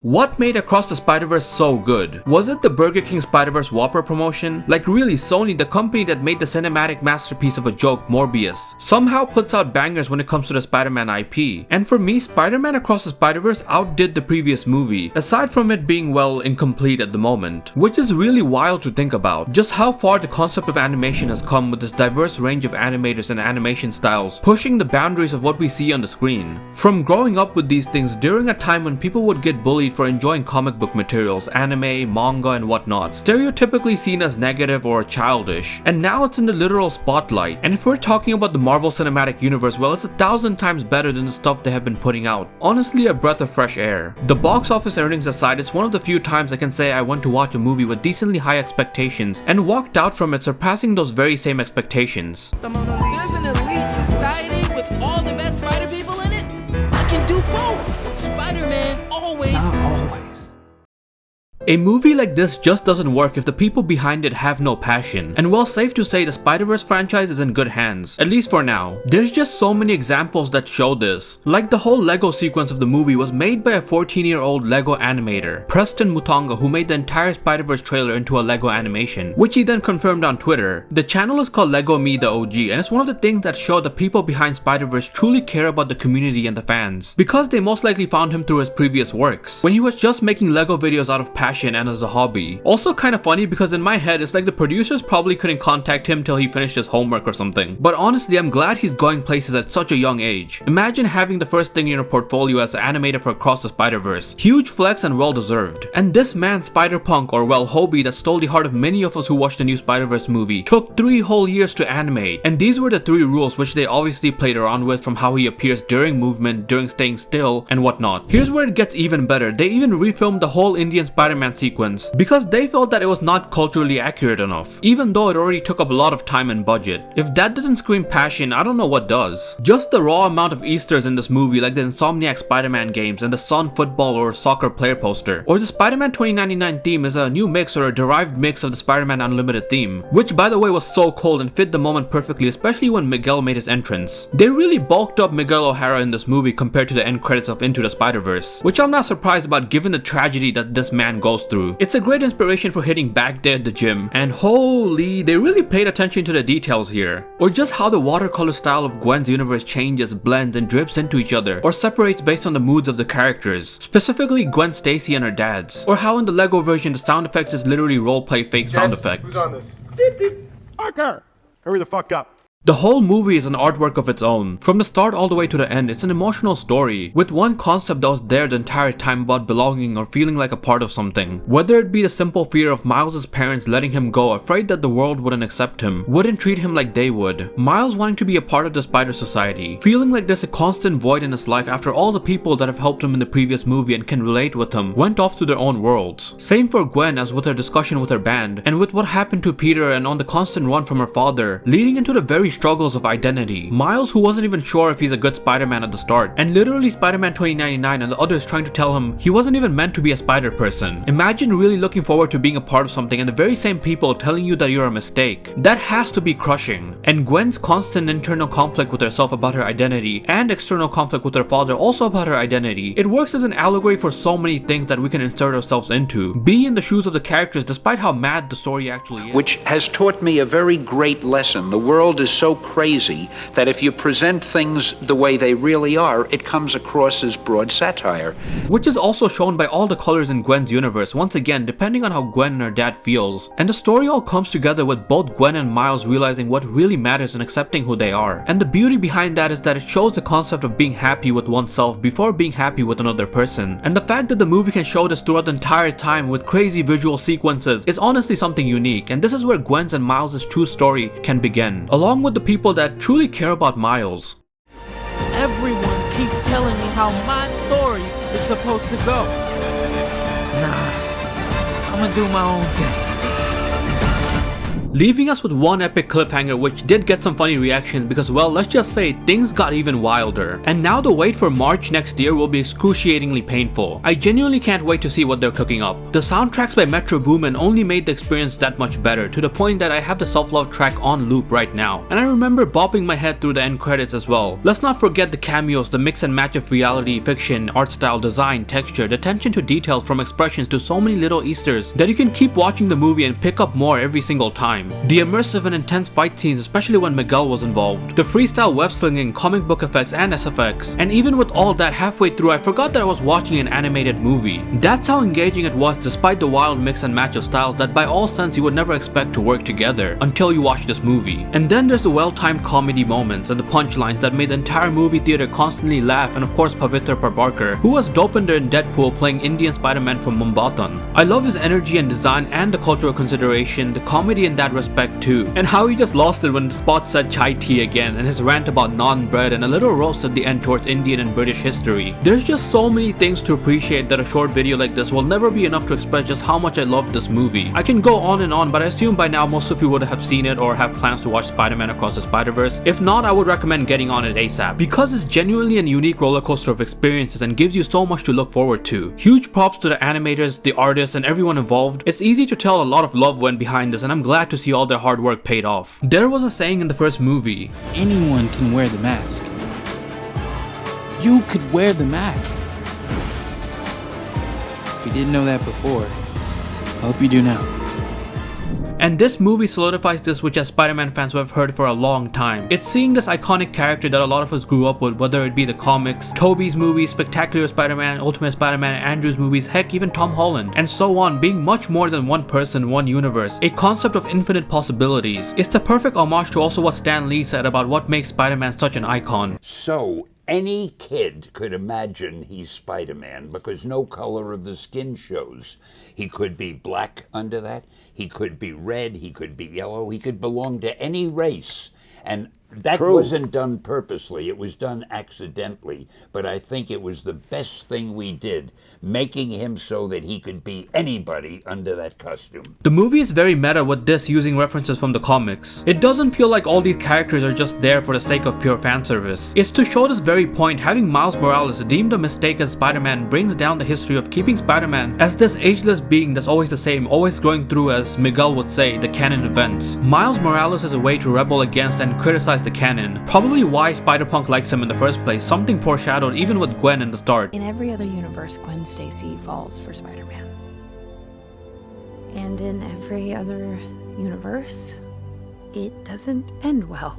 What made Across the Spiderverse so good? Was it the Burger King Spider-Verse Whopper promotion? Like really, Sony, the company that made the cinematic masterpiece of a joke, Morbius, somehow puts out bangers when it comes to the Spider-Man IP. And for me, Spider-Man Across the Spiderverse outdid the previous movie, aside from it being, well, incomplete at the moment. Which is really wild to think about, just how far the concept of animation has come with this diverse range of animators and animation styles, pushing the boundaries of what we see on the screen. From growing up with these things during a time when people would get bullied for enjoying comic book materials, anime, manga and whatnot, stereotypically seen as negative or childish, and now it's in the literal spotlight. And if we're talking about the Marvel Cinematic Universe, well, it's 1,000 times better than the stuff they have been putting out. Honestly, a breath of fresh air. The box office earnings aside, it's one of the few times I can say I went to watch a movie with decently high expectations and walked out from it surpassing those very same expectations. There's an elite society with all the best spider people in it? I can do both! Spider-Man always... Not always. A movie like this just doesn't work if the people behind it have no passion. And well, safe to say the Spider-Verse franchise is in good hands, at least for now. There's just so many examples that show this. Like the whole Lego sequence of the movie was made by a 14-year-old Lego animator, Preston Mutanga, who made the entire Spider-Verse trailer into a Lego animation, which he then confirmed on Twitter. The channel is called Lego Me the OG, and it's one of the things that show the people behind Spider-Verse truly care about the community and the fans, because they most likely found him through his previous works, when he was just making Lego videos out of passion and as a hobby. Also kind of funny because in my head it's like the producers probably couldn't contact him till he finished his homework or something. But honestly, I'm glad he's going places at such a young age. Imagine having the first thing in your portfolio as an animator for Across the Spider-Verse. Huge flex and well deserved. And this man Spider-Punk, or well Hobie, that stole the heart of many of us who watched the new Spider-Verse movie, took 3 whole years to animate. And these were the 3 rules which they obviously played around with, from how he appears during movement, during staying still, and whatnot. Here's where it gets even better. They even refilmed the whole Indian Spider-Man sequence because they felt that it was not culturally accurate enough, even though it already took up a lot of time and budget. If that doesn't scream passion, I don't know what does. Just the raw amount of Easters in this movie, like the Insomniac Spider-Man games and the Sun football or soccer player poster, or the Spider-Man 2099 theme is a new mix or a derived mix of the Spider-Man Unlimited theme, which by the way was so cool and fit the moment perfectly, especially when Miguel made his entrance. They really bulked up Miguel O'Hara in this movie compared to the end credits of Into the Spider-Verse, which I'm not surprised about given the tragedy that this man goes through. It's a great inspiration for hitting back there at the gym, and holy, they really paid attention to the details here. Or just how the watercolor style of Gwen's universe changes, blends, and drips into each other, or separates based on the moods of the characters, specifically Gwen Stacy and her dad's. Or how in the Lego version the sound effects is literally roleplay fake sound effects. Who's on this? Beep, beep. Parker! Hurry the fuck up. The whole movie is an artwork of its own. From the start all the way to the end, it's an emotional story, with one concept that was there the entire time about belonging or feeling like a part of something. Whether it be the simple fear of Miles' parents letting him go, afraid that the world wouldn't accept him, wouldn't treat him like they would. Miles wanting to be a part of the Spider Society, feeling like there's a constant void in his life after all the people that have helped him in the previous movie and can relate with him went off to their own worlds. Same for Gwen, as with her discussion with her band, and with what happened to Peter and on the constant run from her father, leading into the very struggles of identity. Miles, who wasn't even sure if he's a good Spider-Man at the start, and literally Spider-Man 2099 and the others trying to tell him he wasn't even meant to be a spider person. Imagine really looking forward to being a part of something and the very same people telling you that you're a mistake. That has to be crushing. And Gwen's constant internal conflict with herself about her identity and external conflict with her father also about her identity. It works as an allegory for so many things that we can insert ourselves into. Be in the shoes of the characters despite how mad the story actually is. Which has taught me a very great lesson. The world is so crazy that if you present things the way they really are, it comes across as broad satire. Which is also shown by all the colors in Gwen's universe, once again depending on how Gwen and her dad feels. And the story all comes together with both Gwen and Miles realizing what really matters and accepting who they are. And the beauty behind that is that it shows the concept of being happy with oneself before being happy with another person. And the fact that the movie can show this throughout the entire time with crazy visual sequences is honestly something unique, and this is where Gwen's and Miles' true story can begin, along with the people that truly care about Miles. Everyone keeps telling me how my story is supposed to go. Nah, I'ma do my own thing. leaving us with one epic cliffhanger which did get some funny reactions because, well, let's just say things got even wilder. And now the wait for March next year will be excruciatingly painful. I genuinely can't wait to see what they're cooking up. The soundtracks by Metro Boomin only made the experience that much better, to the point that I have the Self-Love track on loop right now, and I remember bopping my head through the end credits as well. Let's not forget the cameos, the mix and match of reality, fiction, art style, design, texture, the attention to details from expressions to so many little Easters that you can keep watching the movie and pick up more every single time. The immersive and intense fight scenes, especially when Miguel was involved, the freestyle web slinging, comic book effects and SFX, and even with all that, halfway through I forgot that I was watching an animated movie. That's how engaging it was, despite the wild mix and match of styles that by all sense you would never expect to work together until you watch this movie. And then there's the well-timed comedy moments and the punchlines that made the entire movie theater constantly laugh, and of course Pavitr Prabhakar, who was Dopinder in Deadpool playing Indian Spider-Man from Mumbai. I love his energy and design and the cultural consideration, the comedy in that respect too, and how he just lost it when the spot said chai tea again, and his rant about naan bread and a little roast at the end towards Indian and British history. There's just so many things to appreciate that a short video like this will never be enough to express just how much I love this movie. I can go on and on, but I assume by now most of you would have seen it or have plans to watch Spider-Man Across the Spiderverse. If not, I would recommend getting on it ASAP, because it's genuinely a unique roller coaster of experiences and gives you so much to look forward to. Huge props to the animators, the artists, and everyone involved. It's easy to tell a lot of love went behind this, and I'm glad to see all their hard work paid off. There was a saying in the first movie, anyone can wear the mask. You could wear the mask. If you didn't know that before, I hope you do now. and this movie solidifies this, which as Spider-Man fans have heard for a long time. It's seeing this iconic character that a lot of us grew up with, whether it be the comics, Tobey's movies, Spectacular Spider-Man, Ultimate Spider-Man, Andrew's movies, heck even Tom Holland, and so on, being much more than one person, one universe, a concept of infinite possibilities. It's the perfect homage to also what Stan Lee said about what makes Spider-Man such an icon. So, any kid could imagine he's Spider-Man because no color of the skin shows. He could be black under that, he could be red, he could be yellow, he could belong to any race. And that wasn't done purposely, it was done accidentally, but I think it was the best thing we did, making him so that he could be anybody under that costume. The movie is very meta with this, using references from the comics. It doesn't feel like all these characters are just there for the sake of pure fan service. It's to show this very point, having Miles Morales deemed a mistake as Spider-Man brings down the history of keeping Spider-Man as this ageless being that's always the same, always going through, as Miguel would say, the canon events. Miles Morales is a way to rebel against and criticize the canon, probably why Spider-Punk likes him in the first place, something foreshadowed even with Gwen in the start. In every other universe, Gwen Stacy falls for Spider-Man. And in every other universe, it doesn't end well.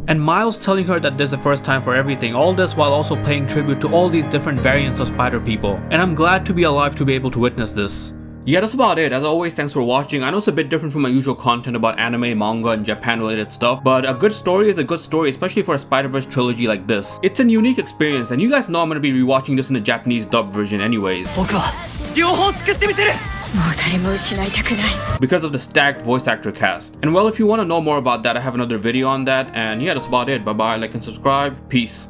And Miles telling her that there's a first time for everything, all this while also paying tribute to all these different variants of Spider people. And I'm glad to be alive to be able to witness this. Yeah, that's about it. As always, thanks for watching. I know it's a bit different from my usual content about anime, manga, and Japan related stuff, but a good story is a good story, especially for a Spider-Verse trilogy like this. It's a unique experience, and you guys know I'm gonna be rewatching this in the Japanese dub version anyways, because of the stacked voice actor cast. And well, if you want to know more about that, I have another video on that, and yeah, that's about it. Bye bye, like and subscribe, peace.